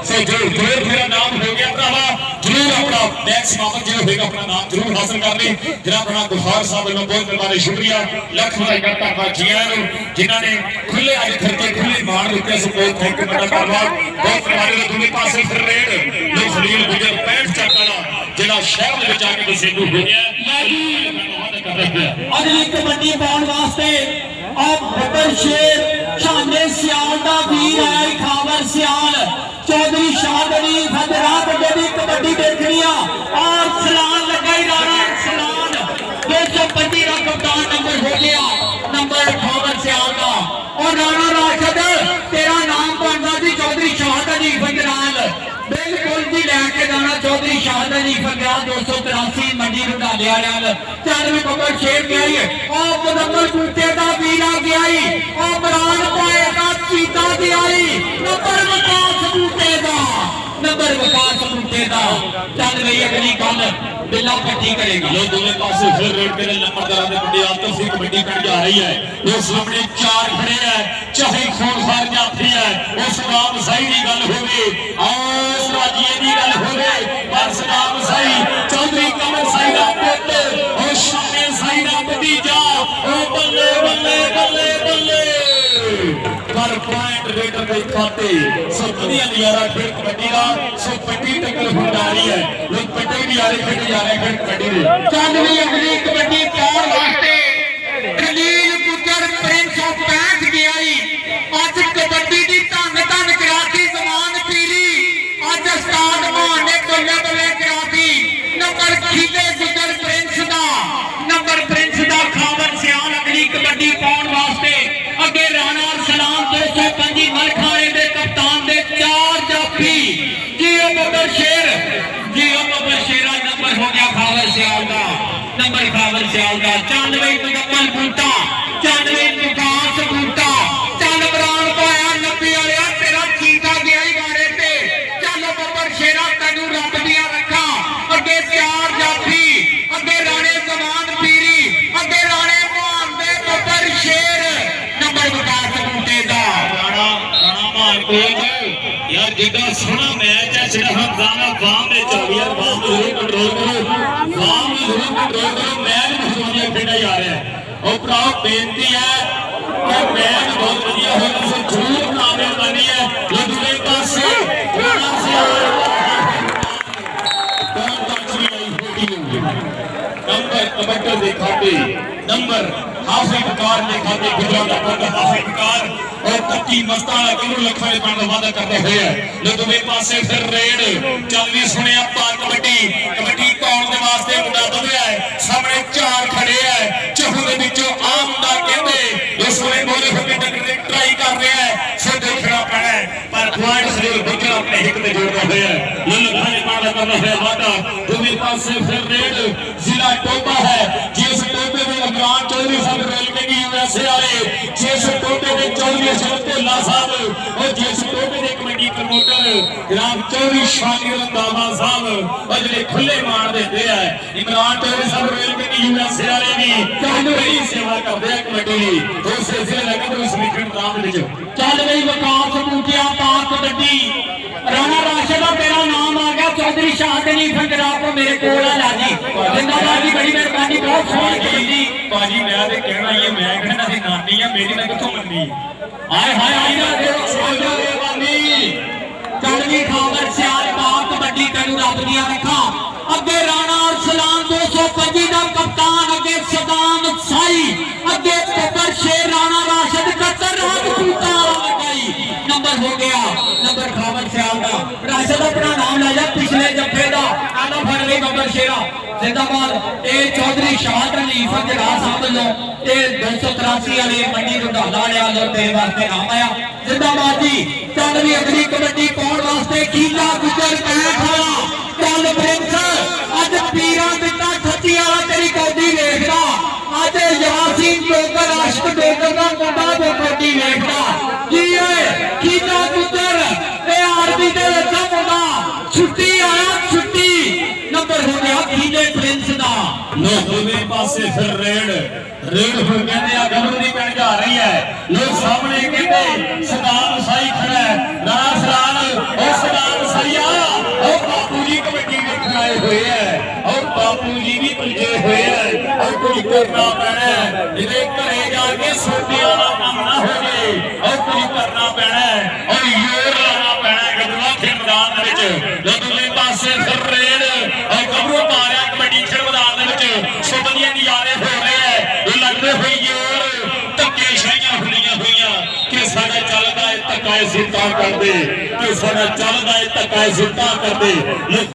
सो जरूर मेरा नाम हो गया भरावा जरूर अपना नेक्स्ट समापन जो होगा अपना नाम जरूर हासिल कर ले। जनाब राणा गुफार साहब वालों बहुत मेहरबानी शुक्रिया लख बधाई धन्यवाद जी जिन्होंने खुले अज खर्चे खुले मान दिते सो बहुत थैंक यू बड़ा धन्यवाद बहुत मेहरबानी। दूसरे पासे फिर रेड लोग खलील गुजर 65 चक वाला जिला शहर में आके बसेंदू हो गया अगली कबड्डी पाउन वास्ते अब बब्बर शेर शाने सियाल दा वीर है खावर सियाल चौधरी शाहदरी हजरात जड़ी कबड्डी देखनी और सलान लगाई राणा सलान 225 का कप्तान नंबर हो गया नंबर खावर सियाल का और राणा राशद तेरा नाम बनता जी चौधरी शाहदरी हजरात बिल्कुल जी लैके जाना चौधरी शाहदरी फकरान 283 मंडी रुडाले वाले 94 बब्बर शेर गया है और मुदम्मल बूटे का वीरा गया है और बरान पाएगा चीता गया है नंबर विकास बूटे का चल रही अगली गल बिल्ला पट्टी करेगी लो दोनों पासे फिर रेड के नंबरदार दे बड़े आतफ सी कबड्डी कर जा रही है वो सामने चार खड़े हैं चाहे खूनखार जाफी है वो सलाम सही की गल होगी और राजीए की गल होगी पर सलाम सही चौधरी कमर सही का पुत्र और शामे सही का भतीजा ओ बल्ले बल्ले बल्ले बल्ले पर पॉइंट रेडर के खाते सो बढ़िया नजारा खेल कबड्डी का सो पट्टी टक्कर हो जा रही है लोग पट्टी भी आ रहे खेल जा रहे खेल कबड्डी में चल रही अगली कबड्डी पाउन वास्ते खलील गुजर प्रिंस ऑफ 65 गया ही आज कबड्डी दी धन धन कराती जमान पीरी आज उस्ताद मान ने बल्ले बल्ले कराती नंबर खीले गुजर प्रिंस दा खावर सियाल अगली कबड्डी पाउन वास्ते अगे राणा सलाम 225 मलखाने दे कप्तान दे 4 जाफी जियो बब्बर शेरा नंबर हो गया खावर सियाल का नंबर खावर सियाल का 94 मुदम्मल बूटा 94 विकास बूटा चल बरान पाया 90 वाले तेरा चीता गया ही गाड़े पे चल बब्बर शेरा तेनू रब दिया रखा अगे 4 जाफी अगे राणे जमान पीरी अगे राणे मान दे बब्बर शेर नंबर विकास बूटे दा राणा मान को यार जिदा सोना मैच है सिर्फ हम जाना बाम में चल यार बाम जरूर कंट्रोल करो मैच बहुत बढ़िया खेला जा रहा है और भराओ बेनती है कि मैच बहुत बढ़िया होगा सो जरूर कामयाबी है दूसरे पासे राणा सियाल नंबर कबड्डी दिखाते नंबर हाफिज कार दिखाते गुजरात का हाफिज कार और कच्ची मस्ताना किलो लखा का वादा करते हुए दोवें पासे फिर रेड चल भी सुने पार कबड्डी पाउन के वास्ते मुंडा बदलिया है सामने 4 खड़े है चहू के विचों आम दा कहते इस वे बोले होके ट्राई कर रहे हैं सो देखना पैना है पर पॉइंट जरूर बिकर अपने हित में जोड़ना हुआ है ये लखा पाड़ा करना है वादा दोवें पासे फिर रेड जिला टोबा है जिस टोबे में अमरान चौधरी साहब रेलवे की यूएसए वाले जिस टोबे में चौधरी भोला साहब और जिस टोबे के कमेटी प्रमोटर जनाब चौधरी शानी रंधावा साहब और जो खुले मार देते हैं इमरान चौधरी साहब रेलवे की यूएसए वाले भी बड़ी सेवा करते हैं कमेटी की तो सिलसिले लगे तो इस लिखण नाम लिखो चल गई विकास बूटिया पार कबड्डी राणा राशद तेरा नाम आ गया चौधरी शाहदरी फकरान को मेरे को लाजी जिंदाबाद जी बड़ी मेहरबानी बहुत सोहनी कबड्डी बाजी मैं तो कहना ये मैं कहना सी नानी है मेरी मैं किथों मननी हाय हाय आई ना चलगी खावर सियाल पार कबड्डी तेनू रब दिया रखा अगे राणा और सलाम 225 का कप्तान अगे सदाम साई अगे बब्बर शेर राणा राशद कतर नंबर हो गया नंबर खावर सियाल का राशद अपना नाम ला जा पिछले जफे का आना फड़ गई बब्बर शेरा जिंदाबाद ए चौधरी शाहद अली फकरा साहब लो ए 283 वाले मंडी रुडाला वाले तेरे वास्ते नाम आया जिंदाबाद जी चल भी अगली कबड्डी पाउन वास्ते खीला गुजर 65 वाला चल प्रिंस अज पीरा बिट्टा ठत्ती वाला तेरी कबड्डी देखदा अज यासीन जोकर आशिक जोकर का मुंडा कबड्डी देखदा जी ओए खीला गुजर ए आरबी दे अच्छा मुंडा छुट्टी आया छुट्टी नंबर हो गया खीले प्रिंस दा लो दोवें पासे फिर रेड हो कहते आ गलती बन जा रही है लोग सामने कहते सदाम साई खड़ा है राणा सलाल और करना पैना है जिदे घरे जाके सोटियां दा काम ना हो जाए और कुछ करना पैना है और जोर लाना पैना है गदवा के मैदान दे विच जो दूजे पासे फिर रेड और गबरू मारिया कबड्डी खेल मैदान दे विच सुबलियां नजारे हो रहे हैं ये लगदे होई जोर धक्के शाइयां हुंदियां होईयां कि साडा चलदा है धक्का सिद्धा कर दे कि साडा चलदा है धक्का सिद्धा कर दे।